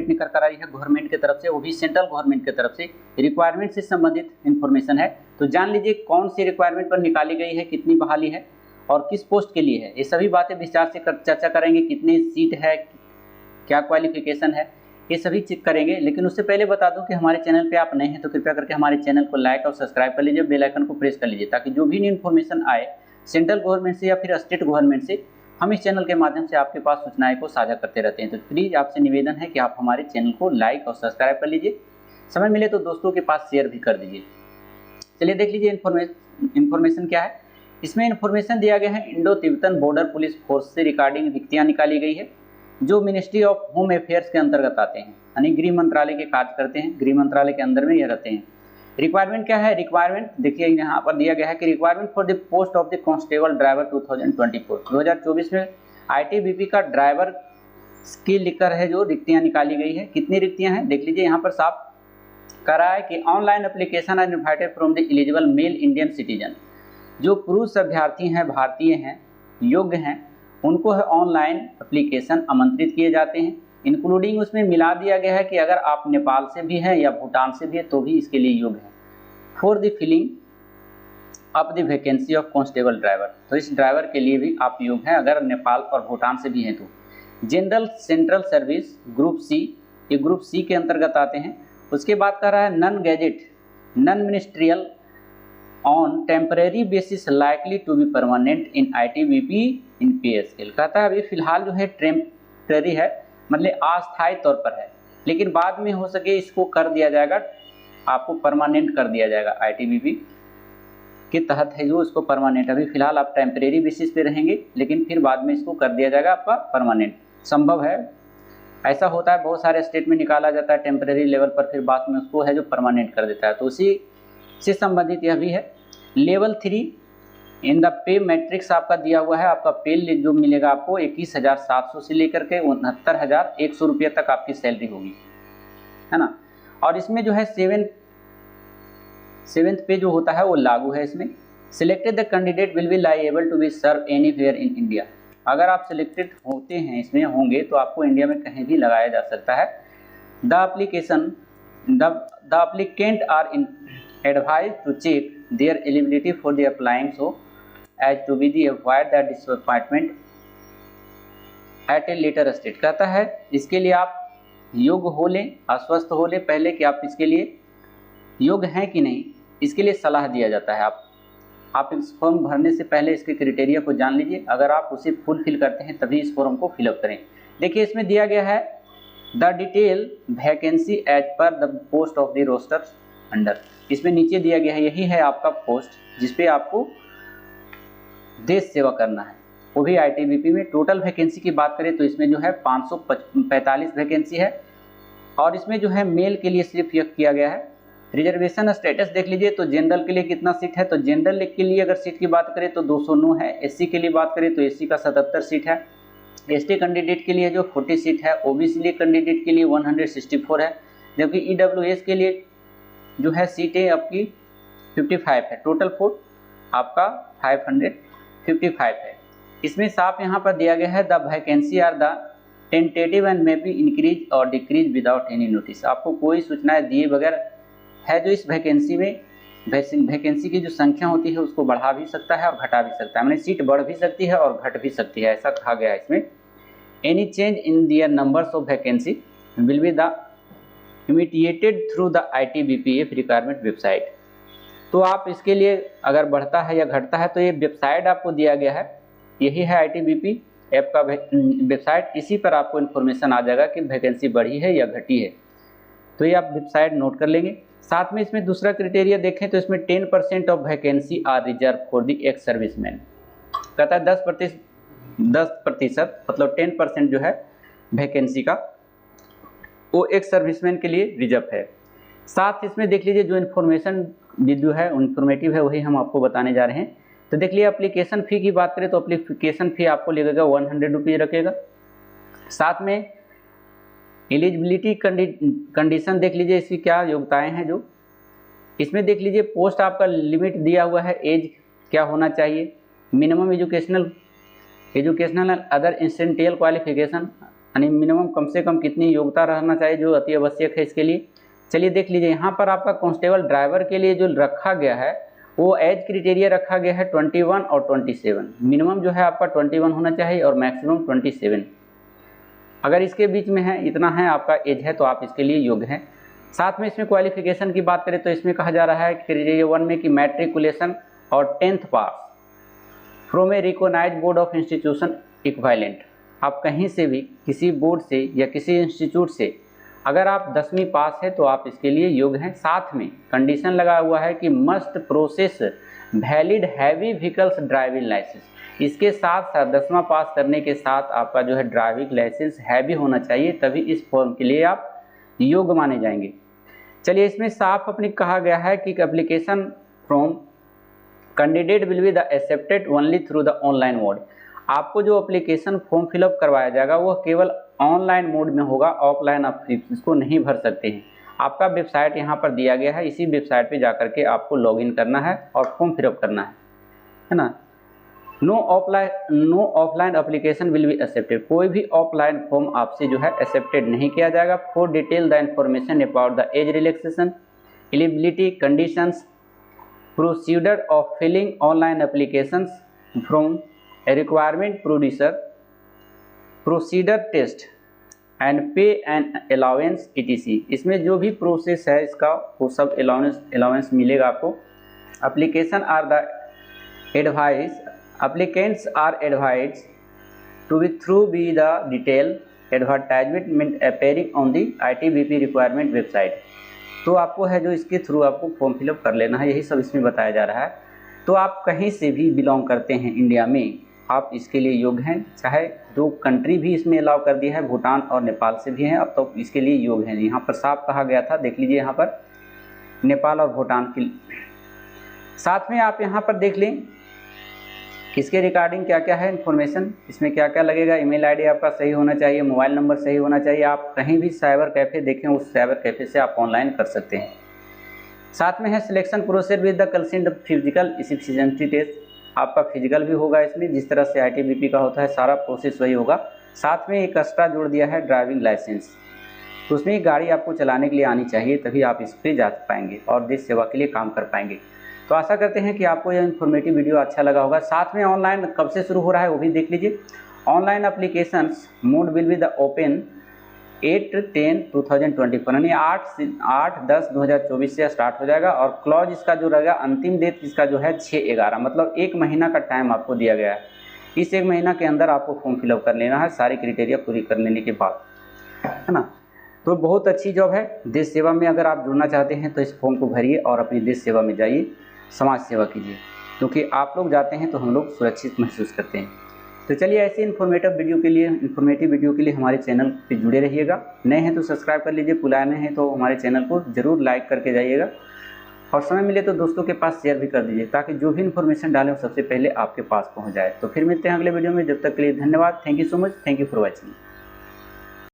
Update निकल कर आई है गवर्नमेंट की तरफ से, वो भी सेंट्रल गवर्नमेंट की तरफ से। रिक्वायरमेंट से संबंधित इन्फॉर्मेशन है, तो जान लीजिए कौन सी रिक्वायरमेंट पर निकाली गई है, कितनी बहाली है और किस पोस्ट के लिए है। ये सभी बातें विस्तार से चर्चा करेंगे, कितनी सीट है, क्या क्वालिफिकेशन है, ये सभी चेक करेंगे। लेकिन उससे पहले बता दूं कि हमारे चैनल पे आप नए हैं तो कृपया करके हमारे चैनल को लाइक और सब्सक्राइब कर लीजिए, बेल आइकन को प्रेस कर लीजिए, ताकि जो भी न्यू इन्फॉर्मेशन आए सेंट्रल गवर्नमेंट से या फिर स्टेट गवर्नमेंट से, हम इस चैनल के माध्यम से आपके पास सूचनाएं को साझा करते रहते हैं। तो प्लीज़ आपसे निवेदन है कि आप हमारे चैनल को लाइक और सब्सक्राइब कर लीजिए, समय मिले तो दोस्तों के पास शेयर भी कर दीजिए। चलिए देख लीजिए इन्फॉर्मेशन क्या है। इसमें इन्फॉर्मेशन दिया गया है Indo Tibetan border police force से रिगार्डिंग रिक्तियाँ निकाली गई है, जो मिनिस्ट्री ऑफ होम अफेयर्स के अंतर्गत आते हैं, यानी गृह मंत्रालय के कार्य करते हैं, गृह मंत्रालय के अंदर में ये रहते हैं। रिक्वायरमेंट क्या है? रिक्वायरमेंट देखिए यहाँ पर दिया गया है कि requirement for the post of the constable driver 2024 में आईटीबीपी का ड्राइवर की लिखकर है जो रिक्तियाँ निकाली गई है। कितनी रिक्तियाँ हैं देख लीजिए, यहाँ पर साफ करा है कि online application are invited from the eligible male Indian citizen. जो पुरुष अभ्यर्थी हैं, भारतीय हैं, योग्य हैं, उनको है ऑनलाइन एप्लीकेशन आमंत्रित किए जाते हैं। इंक्लूडिंग उसमें मिला दिया गया है कि अगर आप नेपाल से भी हैं या भूटान से भी है तो भी इसके लिए योग्य हैं। For the filling up the vacancy of constable driver, तो इस ड्राइवर के लिए भी आप योग्य हैं अगर नेपाल और भूटान से भी हैं तो। General central service group C, ये ग्रुप सी के अंतर्गत आते हैं। उसके बाद कह रहा है non gazetted non ministerial on temporary basis likely to be permanent in ITBP in pay scale. कहता है अभी फिलहाल जो है टेम्परेरी है, मतलब अस्थायी तौर पर है, लेकिन बाद में हो सके इसको कर दिया जाएगा, आपको परमानेंट कर दिया जाएगा। आईटीबीपी के तहत है जो इसको परमानेंट, अभी फिलहाल आप टेम्परेरी बेसिस पे रहेंगे, लेकिन फिर बाद में इसको कर दिया जाएगा आपका परमानेंट। संभव है, ऐसा होता है, बहुत सारे स्टेट में निकाला जाता है टेम्परेरी लेवल पर, फिर बाद में उसको है जो परमानेंट कर देता है, तो उसी से संबंधित यह भी है। Level 3 in the pay matrix आपका दिया हुआ है, आपका पे जो मिलेगा आपको 21,700 से लेकर के 69,100 रुपये तक आपकी सैलरी होगी, है ना। और इसमें जो है सेवेंथ पे जो होता है वो लागू है इसमें। Selected the candidate will be liable to be serve anywhere in India. अगर आप सिलेक्टेड होते हैं, इसमें होंगे, तो आपको इंडिया में कहीं भी लगाया जा सकता है। The applicant are in advise to check their eligibility for the applying so as to be the avoid that disappointment at a later stage। कहता है इसके लिए आप योग्य हो लें, आश्वस्त हो लें पहले कि आप इसके लिए योग्य हैं कि नहीं, इसके लिए सलाह दिया जाता है। आप इस फॉर्म भरने से पहले इसके क्राइटेरिया को जान लीजिए, अगर आप उसे फुलफिल करते हैं तभी इस फॉर्म को फिलअप करें। देखिए इसमें दिया गया है the detail vacancy as per the post of the roster under. इसमें नीचे दिया गया है, यही है आपका पोस्ट जिसपे आपको देश सेवा करना है, वो भी आईटीबीपी में। टोटल वैकेंसी की बात करें तो इसमें जो है 545 वैकेंसी है, और इसमें जो है मेल के लिए सिर्फ यह किया गया है। रिजर्वेशन स्टेटस देख लीजिए, तो जनरल के लिए कितना सीट है, तो जनरल के लिए अगर सीट की बात करें तो 209 है। एससी के लिए बात करें तो एससी का 77 सीट है। एसटी कैंडिडेट के लिए जो 40 सीट है। ओबीसी कैंडिडेट के लिए 164 है, जबकि ईडब्ल्यूएस के लिए जो है सीटें आपकी 55 है। टोटल वोट आपका 555 है। इसमें साफ यहाँ पर दिया गया है the vacancy are the tentative and may be increase और डिक्रीज विदाउट एनी नोटिस। आपको कोई सूचनाएं दिए बगैर है जो इस वैकेंसी में वैकेंसी की जो संख्या होती है उसको बढ़ा भी सकता है और घटा भी सकता है, मैंने सीट बढ़ भी सकती है और घट भी सकती है, ऐसा कहा गया है इसमें। Any change in their numbers of vacancy will be the intimated through the ITBPF requirement website. तो आप इसके लिए अगर बढ़ता है या घटता है तो ये वेबसाइट आपको दिया गया है, यही है ITBPF का वेबसाइट। इसी पर आपको इन्फॉर्मेशन आ जाएगा कि वैकेंसी बढ़ी है या घटी है, तो ये आप वेबसाइट नोट कर लेंगे। साथ में इसमें दूसरा क्राइटेरिया देखें तो इसमें 10% of vacancy are reserve for the ex serviceman. कहता है 10% मतलब 10% जो है वैकेंसी का वो एक सर्विसमैन के लिए रिजर्व है। साथ इसमें देख लीजिए जो इन्फॉर्मेशन जो है इन्फॉर्मेटिव है वही हम आपको बताने जा रहे हैं। तो देख लीजिए एप्लीकेशन फ़ी की बात करें तो एप्लीकेशन फ़ी आपको लगेगा 100 रुपीज़ रखेगा। साथ में एलिजिबिलिटी कंडीशन देख लीजिए, इसकी क्या योग्यताएं हैं जो इसमें देख लीजिए। पोस्ट आपका लिमिट दिया हुआ है, एज क्या होना चाहिए, मिनिमम एजुकेशनल अदर इंस्टेंटियल क्वालिफिकेशन यानी मिनिमम कम से कम कितनी योग्यता रहना चाहिए जो अति आवश्यक है इसके लिए। चलिए देख लीजिए, यहाँ पर आपका कांस्टेबल ड्राइवर के लिए जो रखा गया है वो एज क्राइटेरिया रखा गया है 21 और 27। मिनिमम जो है आपका 21 होना चाहिए और मैक्सिमम 27। अगर इसके बीच में है, इतना है आपका एज है, तो आप इसके लिए योग्य हैं। साथ में इसमें क्वालिफिकेशन की बात करें तो इसमें कहा जा रहा है क्राइटेरिया 1 में कि मैट्रिकुलेशन और 10th pass from a recognised board of institution equivalent. आप कहीं से भी किसी बोर्ड से या किसी इंस्टीट्यूट से अगर आप 10वीं पास है तो आप इसके लिए योग्य हैं। साथ में कंडीशन लगा हुआ है कि must process valid heavy vehicles driving licence. इसके साथ साथ 10वां पास करने के साथ आपका जो है ड्राइविंग लाइसेंस हैवी होना चाहिए, तभी इस फॉर्म के लिए आप योग्य माने जाएंगे। चलिए, इसमें साफ अपनी कहा गया है कि application from candidate will be the accepted only through the online mode. आपको जो एप्लीकेशन फॉर्म फिलअप करवाया जाएगा वह केवल ऑनलाइन मोड में होगा, ऑफलाइन आप इसको नहीं भर सकते हैं। आपका वेबसाइट यहाँ पर दिया गया है, इसी वेबसाइट पे जाकर के आपको लॉगिन करना है और फॉर्म फिलअप करना है ना। No offline application will be accepted. कोई भी ऑफलाइन फॉर्म आपसे जो है एक्सेप्टेड नहीं किया जाएगा। For detail the information about the age relaxation, eligibility conditions, procedure of filling online applications from a requirement producer, procedure test and pay and allowance etc। इसमें जो भी प्रोसेस है इसका वो सब अलाउंस मिलेगा आपको। Application are the advice, applicants are advise to be through be the detail advertisement appearing on the ITBP requirement website. तो आपको है जो इसके थ्रू आपको फॉर्म फिलअप कर लेना है, यही सब इसमें बताया जा रहा है। तो आप कहीं से भी बिलोंग करते हैं इंडिया में, आप इसके लिए योग्य हैं। चाहे 2 कंट्री भी इसमें अलाउ कर दिया है, भूटान और नेपाल से भी हैं, अब तो इसके लिए योग्य हैं। यहाँ पर साफ कहा गया था, देख लीजिए यहाँ पर नेपाल और भूटान की। साथ में आप यहाँ पर देख लें इसके रिगार्डिंग क्या क्या है इन्फॉर्मेशन, इसमें क्या क्या लगेगा। ईमेल आईडी आपका सही होना चाहिए, मोबाइल नंबर सही होना चाहिए। आप कहीं भी साइबर कैफ़े देखें, उस साइबर कैफ़े से आप ऑनलाइन कर सकते हैं। साथ में है selection process with the consent physical efficiency test. आपका फिजिकल भी होगा इसमें, जिस तरह से ITBP का होता है सारा प्रोसेस वही होगा। साथ में एक एक्स्ट्रा जोड़ दिया है ड्राइविंग लाइसेंस, तो उसमें गाड़ी आपको चलाने के लिए आनी चाहिए, तभी आप इस पर जा पाएंगे और देश सेवा के लिए काम कर पाएंगे। तो आशा करते हैं कि आपको यह इन्फॉर्मेटिव वीडियो अच्छा लगा होगा। साथ में ऑनलाइन कब से शुरू हो रहा है वो भी देख लीजिए। Online applications mode will be the open 8/10/2024, यानी 8/10/2024 से स्टार्ट हो जाएगा। और क्लॉज इसका जो रहेगा, अंतिम डेट इसका जो है 6/11, मतलब 1 महीना का टाइम आपको दिया गया है। इस 1 महीना के अंदर आपको फॉर्म फिलअप कर लेना है, सारी क्राइटेरिया पूरी कर लेने के बाद, है ना। तो बहुत अच्छी जॉब है। देश सेवा में अगर आप जुड़ना चाहते हैं तो इस फॉर्म को भरिए और अपनी देश सेवा में जाइए, समाज सेवा कीजिए, क्योंकि आप लोग जाते हैं तो हम लोग सुरक्षित महसूस करते हैं। तो चलिए, ऐसे इन्फॉर्मेटिव वीडियो के लिए हमारे चैनल पे जुड़े रहिएगा। नए हैं तो सब्सक्राइब कर लीजिए, पुराने हैं तो हमारे चैनल को ज़रूर लाइक करके जाइएगा, और समय मिले तो दोस्तों के पास शेयर भी कर दीजिए, ताकि जो भी इन्फॉर्मेशन डालें वो सबसे पहले आपके पास पहुंच जाए। तो फिर मिलते हैं अगले वीडियो में, जब तक के लिए धन्यवाद। Thank you so much, thank you for watching.